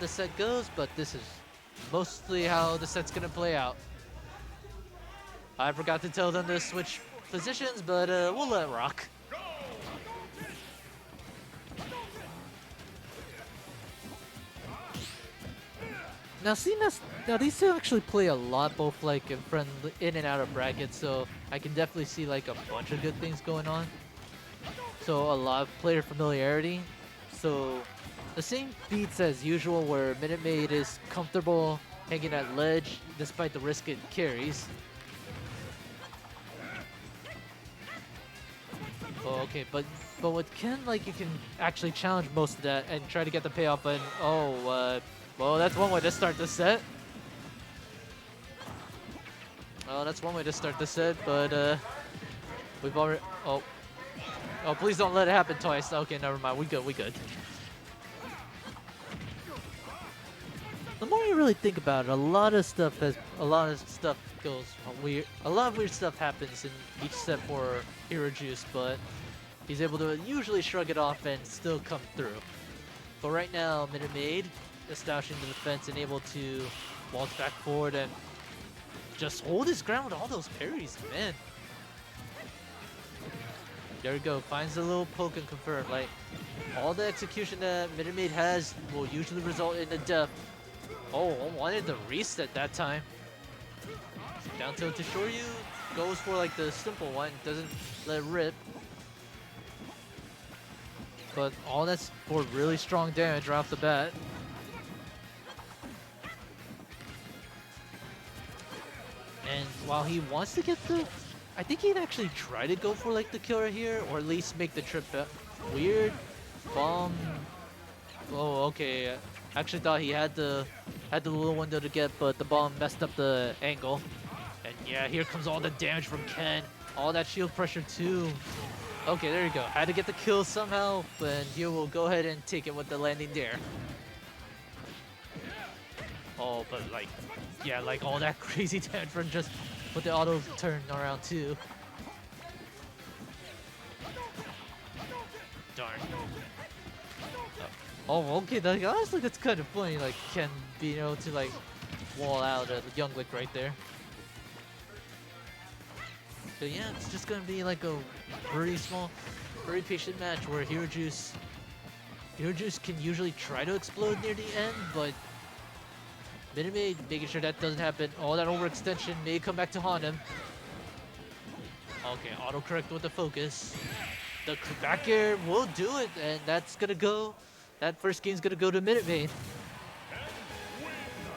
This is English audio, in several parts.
the set goes, but this is mostly how the set's gonna play out. I forgot to tell them to switch positions, but we'll let it rock. Now, now these two actually play a lot, both like in and out of brackets, so I can definitely see like a bunch of good things going on. So a lot of player familiarity. So the same beats as usual, where MinuteMaid is comfortable hanging at ledge despite the risk it carries. Oh, okay, but with Ken, like you can actually challenge most of that and try to get the payoff. And well, that's one way to start the set. Oh, that's one way to start the set, but we've already. Oh, please don't let it happen twice. Okay, never mind. We good. We good. The more you really think about it, a lot of stuff goes weird. A lot of weird stuff happens in each set for HeroJuice, but he's able to usually shrug it off and still come through. But right now, MinuteMaid establishing the defense and able to waltz back forward and just hold his ground with all those parries, man. There we go, finds the little poke and confirm. Like, all the execution that MinuteMaid has will usually result in a death. Oh, wanted the reset that time. Down tilt to Shoryu goes for like the simple one, doesn't let it rip. But all that's for really strong damage right off the bat. And while he wants to get the... I think he'd actually try to go for like the kill right here, or at least make the trip back. Weird. Bomb. Oh, okay. I actually thought he had the little window to get, but the bomb messed up the angle. And yeah, here comes all the damage from Ken. All that shield pressure too. Okay, there you go. Had to get the kill somehow, and here we'll go ahead and take it with the landing there. Oh, but like, yeah, like all that crazy damage from just with the auto turn around too. Darn. Oh, okay. Like, honestly, that's kind of funny. Like Ken being able to like wall out a Young Lick right there. So yeah, it's just gonna be like a very small, very patient match where HeroJuice can usually try to explode near the end, but MinuteMaid making sure that doesn't happen. All that overextension may come back to haunt him. Okay, autocorrect with the focus. The back air will do it, and that's gonna go. That first game's gonna go to MinuteMaid.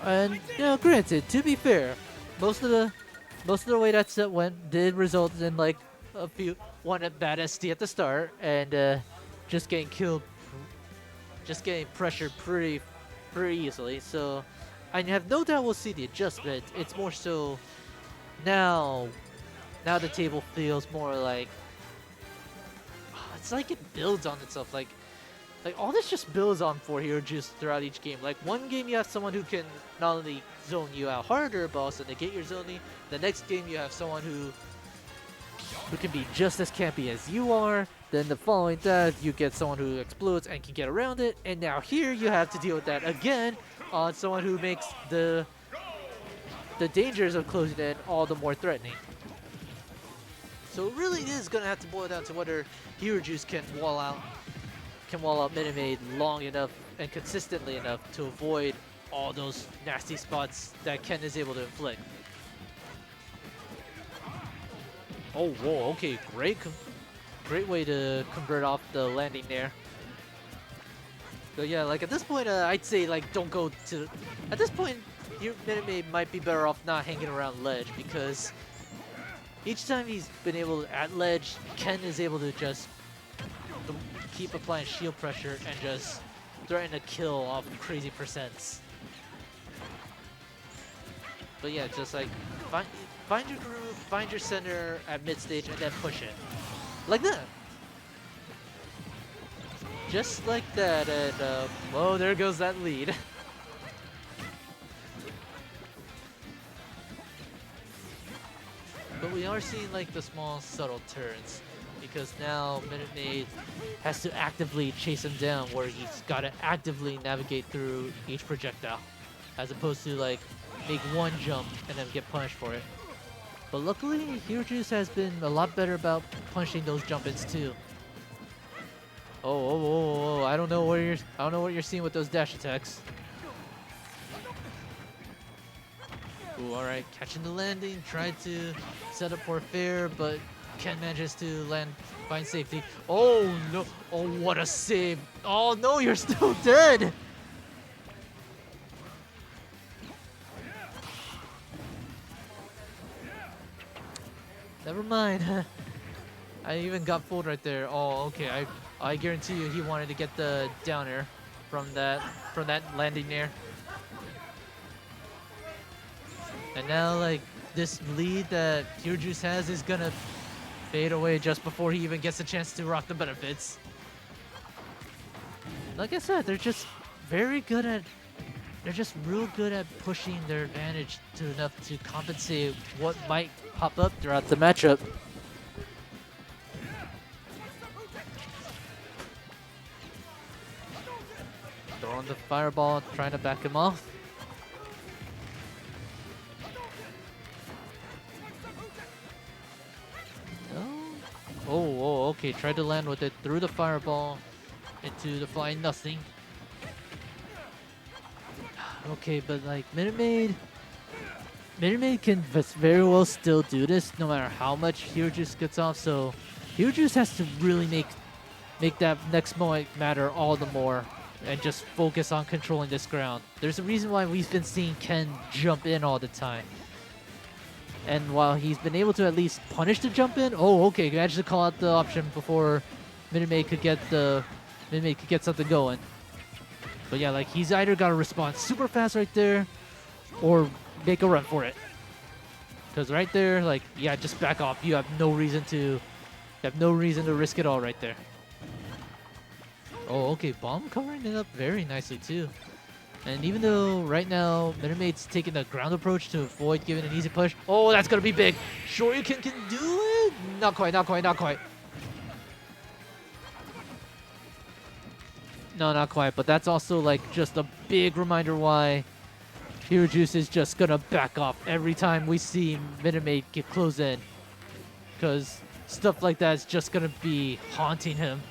And you know, granted, to be fair, most of the way that set went did result in like one bad SD at the start, and just getting killed, just getting pressured pretty easily. So I have no doubt we'll see the adjustment. It's more so now the table feels more like it's like it builds on itself. Like all this just builds on for HeroJuice throughout each game. Like one game you have someone who can not only zone you out harder, but also negate your zoning. The next game you have someone who can be just as campy as you are. Then the following that you get someone who explodes and can get around it. And now here you have to deal with that again on someone who makes the dangers of closing in all the more threatening. So it really is gonna have to boil down to whether HeroJuice can wall out MinuteMaid long enough and consistently enough to avoid all those nasty spots that Ken is able to inflict. Oh, whoa, okay, great way to convert off the landing there. So yeah, like at this point, I'd say like don't go to. At this point, your MinuteMaid might be better off not hanging around ledge, because each time he's been able to, at ledge, Ken is able to just keep applying shield pressure and just threaten a kill off crazy percents. But yeah, just like find your groove, find your center at mid stage, and then push it like that. Just like that, and oh, there goes that lead. But we are seeing like the small subtle turns. because now MinuteMaid has to actively chase him down, where he's got to actively navigate through each projectile, as opposed to like make one jump and then get punished for it. But luckily, HeroJuice has been a lot better about punishing those jump-ins too. Oh, I don't know what you're seeing with those dash attacks. Ooh, all right, catching the landing, tried to set up for fair, but Ken manages to find safety. Oh no! Oh, what a save! Oh no, you're still dead. Never mind. I even got fooled right there. Oh, okay. I guarantee you he wanted to get the down air from that landing there. And now like this lead that HeroJuice has is gonna fade away just before he even gets a chance to rock the benefits. Like I said, they're just very good at they're just real good at pushing their advantage to enough to compensate what might pop up throughout the matchup. Throwing the fireball, trying to back him off. Oh, okay. Tried to land with it through the fireball into the flying nothing. Okay, but like MinuteMaid can very well still do this no matter how much HeroJuice gets off. So HeroJuice has to really make that next moment matter all the more and just focus on controlling this ground. There's a reason why we've been seeing Ken jump in all the time. And while he's been able to at least punish the jump in, oh, okay, managed to call out the option before MinuteMaid could get something going. But yeah, like he's either got to respond super fast right there, or make a run for it. Because right there, like, yeah, just back off. You have no reason to risk it all right there. Oh, okay, bomb covering it up very nicely too. And even though right now MinuteMaid's taking the ground approach to avoid giving an easy push. Oh, that's gonna be big. Shoryuken can do it. Not quite. No, not quite. But that's also like just a big reminder why HeroJuice is just gonna back off every time we see MinuteMaid get close in, because stuff like that is just gonna be haunting him.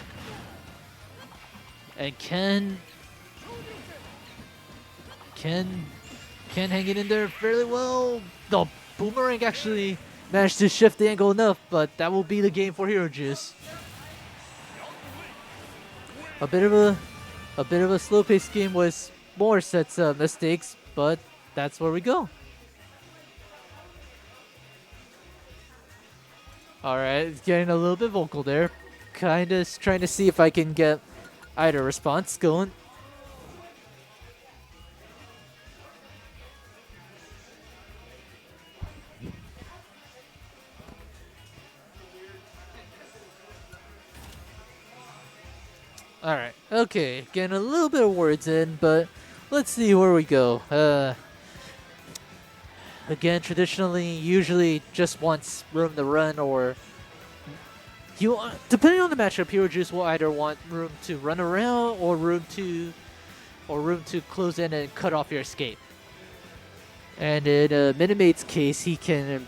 And Ken hanging in there fairly well. The boomerang actually managed to shift the angle enough, but that will be the game for HeroJuice. A bit of a slow-paced game with more sets of mistakes, but that's where we go. All right, it's getting a little bit vocal there. Kind of trying to see if I can get either response going. Alright, okay, getting a little bit of words in, but let's see where we go. Again, traditionally, usually just wants room to run, or depending on the matchup, HeroJuice will either want room to run around or room to close in and cut off your escape. And in MinuteMaid's case, he can.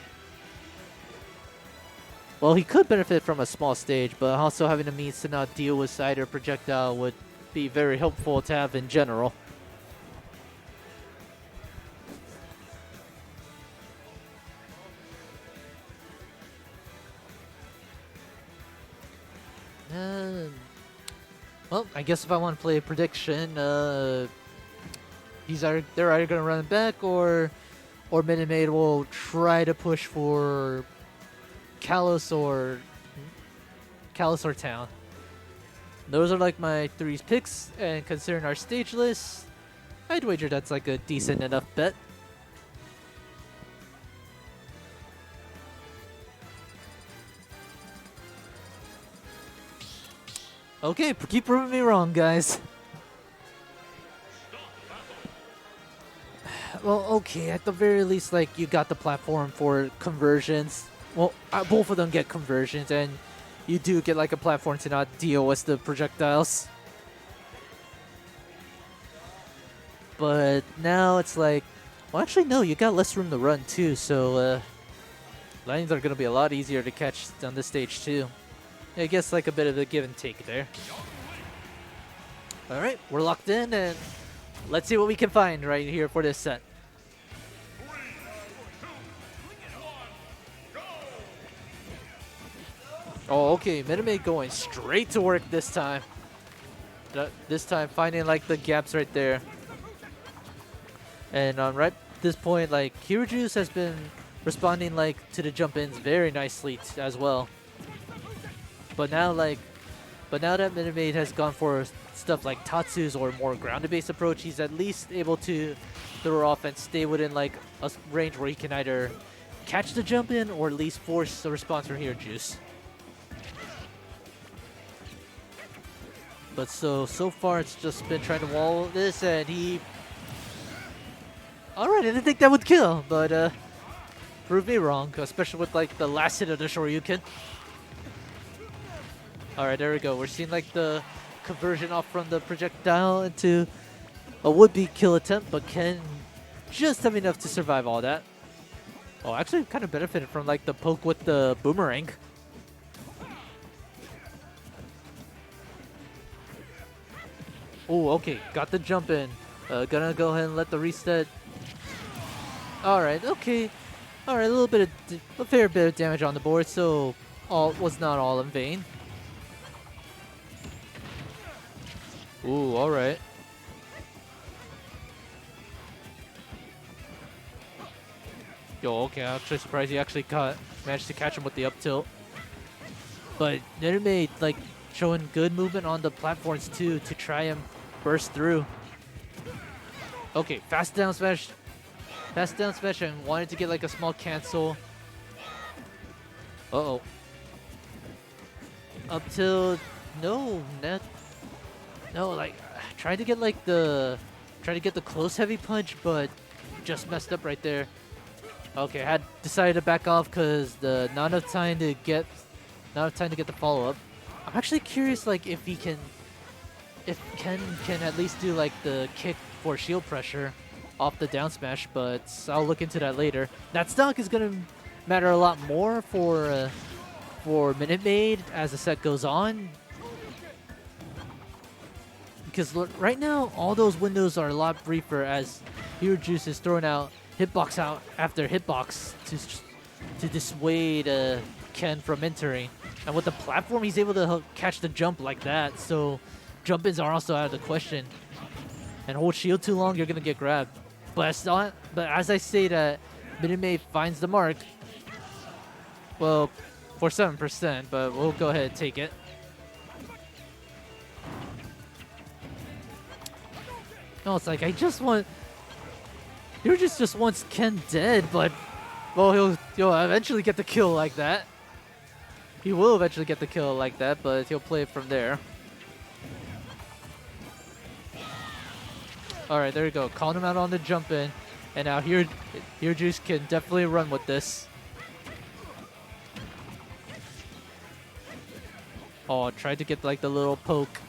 Well, he could benefit from a small stage, but also having a means to not deal with cider projectile would be very helpful to have in general. Well, I guess if I want to play a prediction, they're either going to run it back, or MinuteMaid will try to push for Kalos or Town. Those are like my three picks, and considering our stage list, I'd wager that's like a decent enough bet. Okay, keep proving me wrong, guys. Well, okay, at the very least, like, you got the platform for conversions. Well, both of them get conversions, and you do get like a platform to not deal with the projectiles. But now it's like, well, actually no, you got less room to run too, so lanes are gonna be a lot easier to catch on this stage too. I guess like a bit of a give and take there. All right, we're locked in, and let's see what we can find right here for this set. Oh, okay, MinuteMaid going straight to work this time. This time finding like the gaps right there. And right at this point, like HeroJuice has been responding like to the jump ins very nicely as well. But now that MinuteMaid has gone for stuff like Tatsu's or more grounded based approach, he's at least able to throw off and stay within like a range where he can either catch the jump in or at least force a response from HeroJuice. But so far it's just been trying to wall this, and he... Alright, I didn't think that would kill, but proved me wrong, especially with like the last hit of the Shoryuken. Alright, there we go. We're seeing like the conversion off from the projectile into a would-be kill attempt, but Ken just have enough to survive all that. Oh, actually kind of benefited from like the poke with the boomerang. Oh, okay, got the jump in. Gonna go ahead and let the reset. Alright, okay. Alright, a fair bit of damage on the board, so all was not all in vain. Ooh, alright. Yo, okay, I'm actually surprised he actually managed to catch him with the up tilt. But MinuteMaid, like, showing good movement on the platforms too to try and burst through. Okay, fast down smash. Fast down smash and wanted to get like a small cancel. Uh-oh. Up till... No, net. No, like, tried to get like the... Try to get the close heavy punch, but just messed up right there. Okay, had decided to back off because not enough time to get the follow-up. I'm actually curious, like, if Ken can at least do like the kick for shield pressure off the down smash, but I'll look into that later. That stock is gonna matter a lot more for MinuteMaid as the set goes on, because right now all those windows are a lot briefer as HeroJuice is throwing out hitbox out after hitbox to dissuade Ken from entering. And with the platform, he's able to catch the jump like that, so jump-ins are also out of the question. And hold shield too long, you're gonna get grabbed. But as I say that MinuteMaid finds the mark, well, for 7%, but we'll go ahead and take it. No, it's like I just want... HeroJuice just wants Ken dead, but well, he'll eventually get the kill like that. He will eventually get the kill like that, but he'll play it from there. Alright, there you go. Calling him out on the jump in. And now HeroJuice can definitely run with this. Oh, tried to get like the little poke.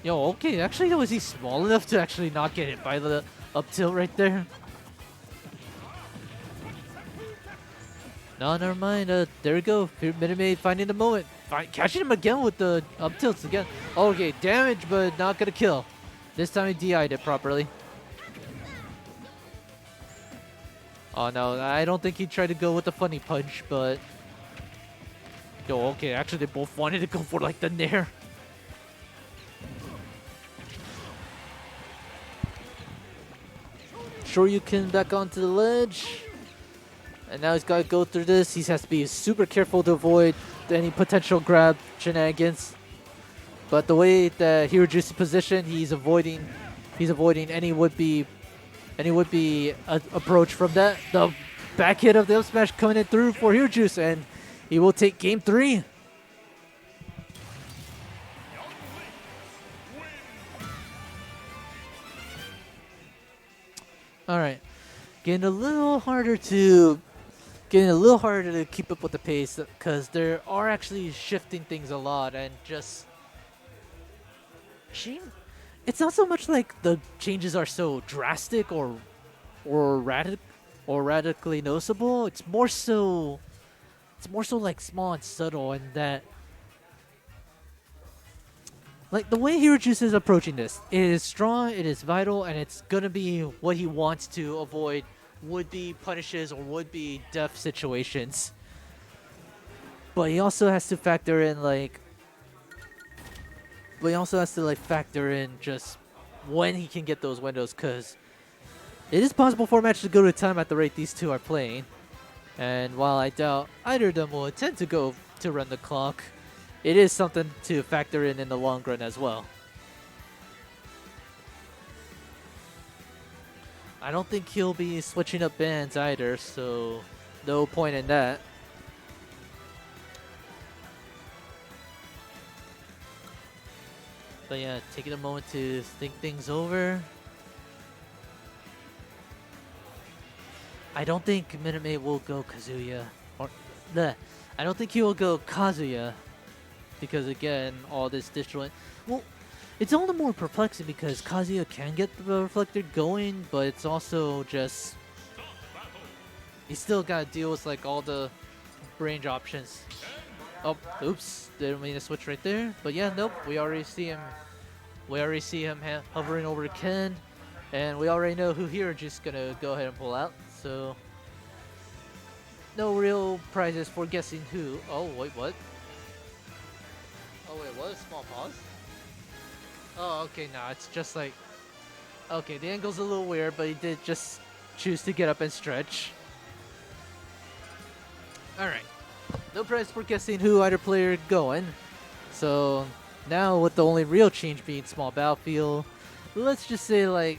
Yo, okay, actually, was he small enough to actually not get hit by the up tilt right there? No, never mind. There we go. MinuteMaid finding the moment. Catching him again with the up tilts again. Okay, damage, but not gonna kill. This time he DI'd it properly. Oh no, I don't think he tried to go with the funny punch, but... Yo, okay, actually they both wanted to go for like the nair. Shoryuken back onto the ledge. And now he's got to go through this. He has to be super careful to avoid any potential grab shenanigans. But the way that HeroJuice is positioned, he's avoiding any would-be approach from that. The back hit of the up smash coming in through for HeroJuice, and he will take game 3. All right, getting a little harder to getting a little harder to keep up with the pace because they are actually shifting things a lot and just it's not so much like the changes are so drastic or radically noticeable. It's more so like small and subtle, and that like the way HeroJuice is approaching this, it is strong, it is vital, and it's gonna be what he wants to avoid would-be punishes or would-be death situations. But he also has to factor in factor in just when he can get those windows, because it is possible for a match to go to time at the rate these two are playing. And while I doubt either of them will intend to go to run the clock, it is something to factor in the long run as well. I don't think he'll be switching up bans either, so no point in that. But yeah, taking a moment to think things over. I don't think MinuteMaid will go Kazuya. I don't think he will go Kazuya. Because again, all this digital... Well, it's all the more perplexing because Kazuya can get the reflector going, but it's also just... You still gotta deal with like all the range options. Oh, oops. Didn't mean to switch right there. But yeah, nope. We already see him. We already see him hovering over Ken. And we already know who HeroJuice gonna go ahead and pull out. So... No real prizes for guessing who. Oh, wait, what? Oh, wait, what? A small pause? Oh, okay, nah, it's just like... Okay, the angle's a little weird, but he did just choose to get up and stretch. Alright. No prize for guessing who either player going. So, now with the only real change being small battlefield, let's just say, like...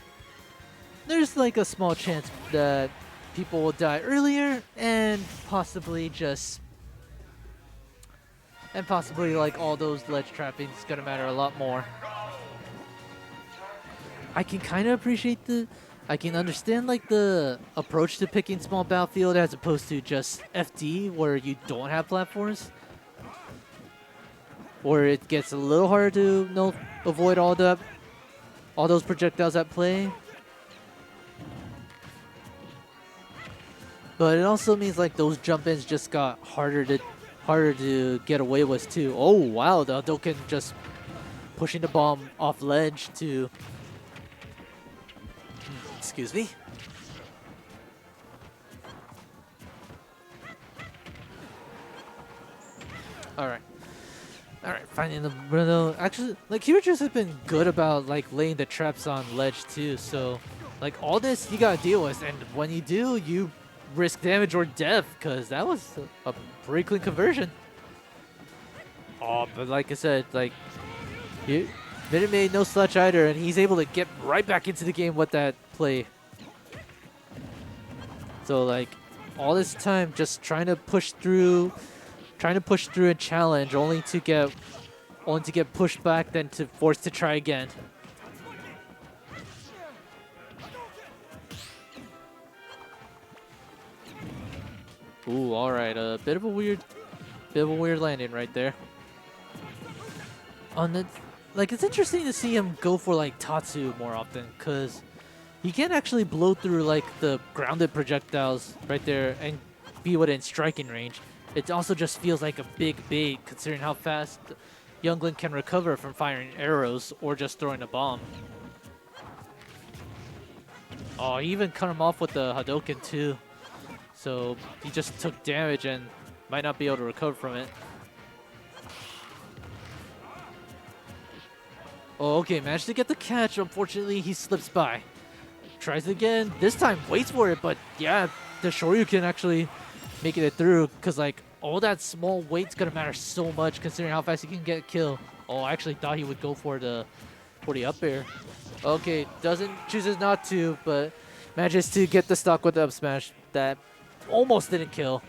There's, like, a small chance that people will die earlier, and possibly just... And possibly, like, all those ledge trapping is gonna matter a lot more. I can kind of appreciate I can understand, like, the approach to picking small battlefield as opposed to just FD, where you don't have platforms. Where it gets a little harder to avoid all those projectiles at play. But it also means, like, those jump-ins just got harder to get away with too. Oh wow, the Hadouken just pushing the bomb off ledge to... Excuse me. Alright, finding the Bruno. Actually, like, HeroJuice has been good about, like, laying the traps on ledge too, so, like, all this you gotta deal with, and when you do, you risk damage or death, because that was a pretty clean conversion. Oh, but like I said, like, MinuteMaid no slouch either, and he's able to get right back into the game with that play. So, like, all this time just trying to push through a challenge, only to get pushed back, then to force to try again. Ooh, all right, a bit of a weird landing right there. On the, like, it's interesting to see him go for, like, Tatsu more often, because he can actually blow through, like, the grounded projectiles right there and be within striking range. It also just feels like a big bait, considering how fast Youngling can recover from firing arrows or just throwing a bomb. Oh, he even cut him off with the Hadouken too. So he just took damage and might not be able to recover from it. Oh, okay, managed to get the catch. Unfortunately, he slips by. Tries again. This time, waits for it, but yeah, the Shoryu can actually make it through, because, like, all that small weight's gonna matter so much considering how fast he can get a kill. Oh, I actually thought he would go for the up air. Okay, chooses not to, but manages to get the stock with the up smash. That almost didn't kill.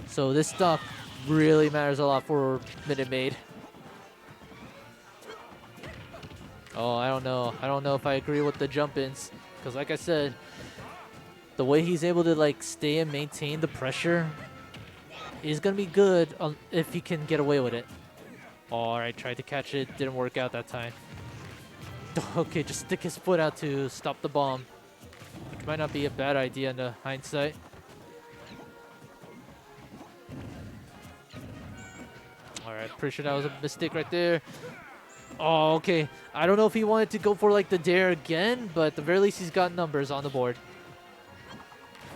So this stock really matters a lot for MinuteMaid. Oh, I don't know. I don't know if I agree with the jump-ins, because like I said, the way he's able to like stay and maintain the pressure is gonna be good if he can get away with it. All right, tried to catch it, didn't work out that time. Okay, just stick his foot out to stop the bomb, which might not be a bad idea in the hindsight. All right, pretty sure that was a mistake right there. Oh, okay. I don't know if he wanted to go for like the dare again, but at the very least he's got numbers on the board.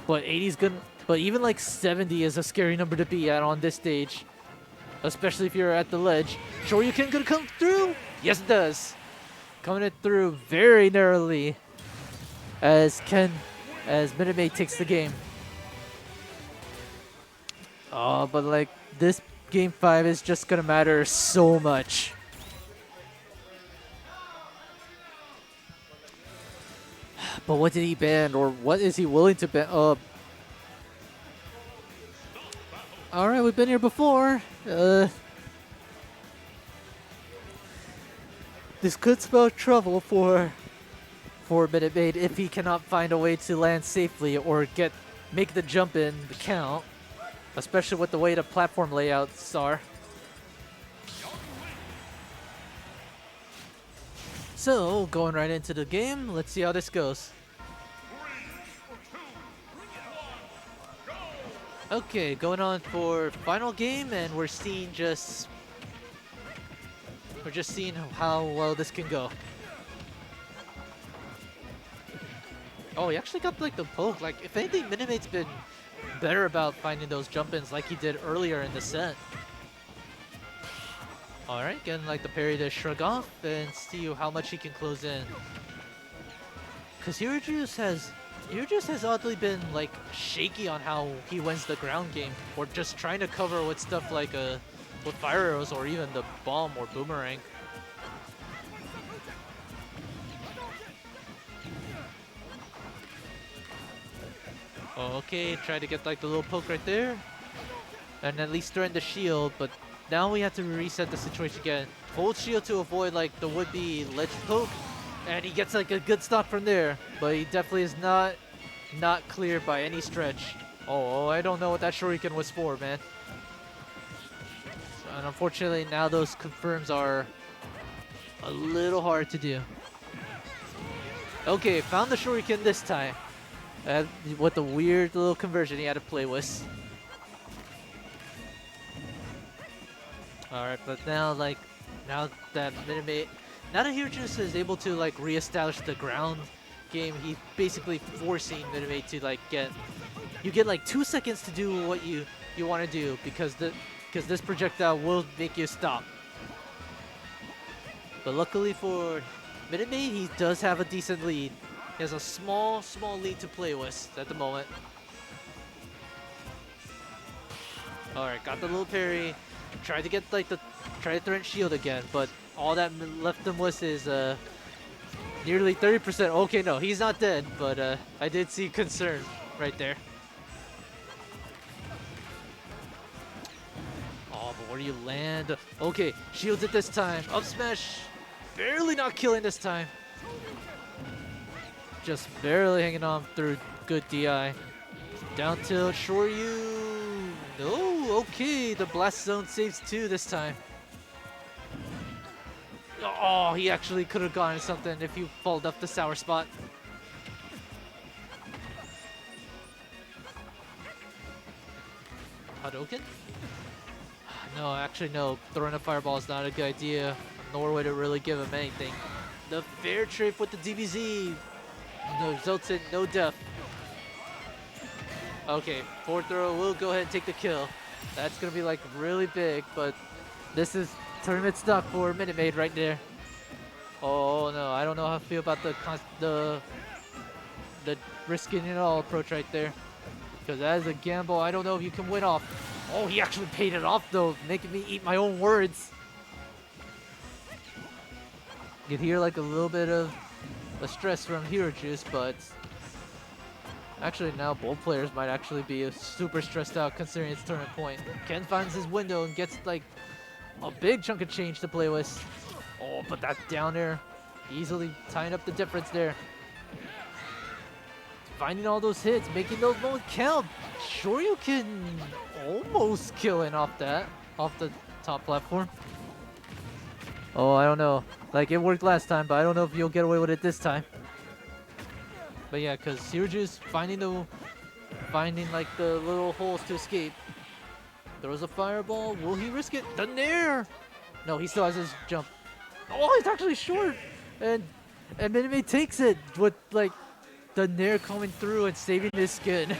But 80's good. But even like 70 is a scary number to be at on this stage, especially if you're at the ledge. Shoryuken gonna come through? Yes, it does. Coming it through very narrowly as MinuteMaid takes the game. Oh, but like this game 5 is just gonna matter so much. But what did he ban, or what is he willing to ban? Alright, we've been here before. This could spell trouble for MinuteMaid if he cannot find a way to land safely or make the jump in the count, especially with the way the platform layouts are. So, going right into the game, let's see how this goes. Okay, going on for final game, and we're just seeing how well this can go. Oh, he actually got like the poke. Like, if anything, MinuteMaid's been better about finding those jump-ins like he did earlier in the set. Alright, getting like the parry to shrug off and see how much he can close in. Because HeroJuice has oddly been like shaky on how he wins the ground game, or just trying to cover with stuff like with fire arrows or even the bomb or boomerang. Okay, try to get like the little poke right there, and at least threaten the shield. But now we have to reset the situation again. Hold shield to avoid like the would-be ledge poke, and he gets like a good stock from there. But he definitely is not cleared by any stretch. Oh, I don't know what that Shoryuken was for, man. And unfortunately, now those confirms are a little hard to do. Okay, found the Shoryuken this time. With the weird little conversion he had to play with. Alright, but now that HeroJuice is able to like reestablish the ground game, he's basically forcing MinuteMaid to like get like 2 seconds to do what you want to do, because this projectile will make you stop. But luckily for MinuteMaid, he does have a decent lead. He has a small lead to play with at the moment. Alright, got the little parry. Tried to get like try to threaten shield again, but all that left him with is nearly 30%. Okay, no, he's not dead, but I did see concern right there. Oh, but where do you land? Okay, shields it this time. Up smash, barely not killing this time. Just barely hanging on through good DI. Down tilt, Shoryu. No, okay, the blast zone saves 2 this time. Oh, he actually could have gotten something if he followed up the sour spot. Hadouken? No, actually no. Throwing a fireball is not a good idea, nor would it really give him anything. The fair trade with the DBZ results in no death. Okay, forward throw will go ahead and take the kill. That's going to be like really big, but this is tournament stuff for MinuteMaid right there. Oh no, I don't know how I feel about the risking it all approach right there. Because that is a gamble I don't know if you can win off. Oh, he actually paid it off though, making me eat my own words. You can hear like a little bit of the stress from HeroJuice, but actually now both players might actually be super stressed out considering it's tournament point. Ken finds his window and gets like a big chunk of change to play with. Oh, but that down air easily tying up the difference there. finding all those hits, making those moments count. Sure, you can almost kill it off the top platform. Oh, I don't know. Like, it worked last time, but I don't know if you'll get away with it this time. But yeah, because HeroJuice finding like the little holes to escape. Throws a fireball. Will he risk it? The nair! No, he still has his jump. Oh, he's actually short! And MinuteMaid takes it with like the nair coming through and saving his skin.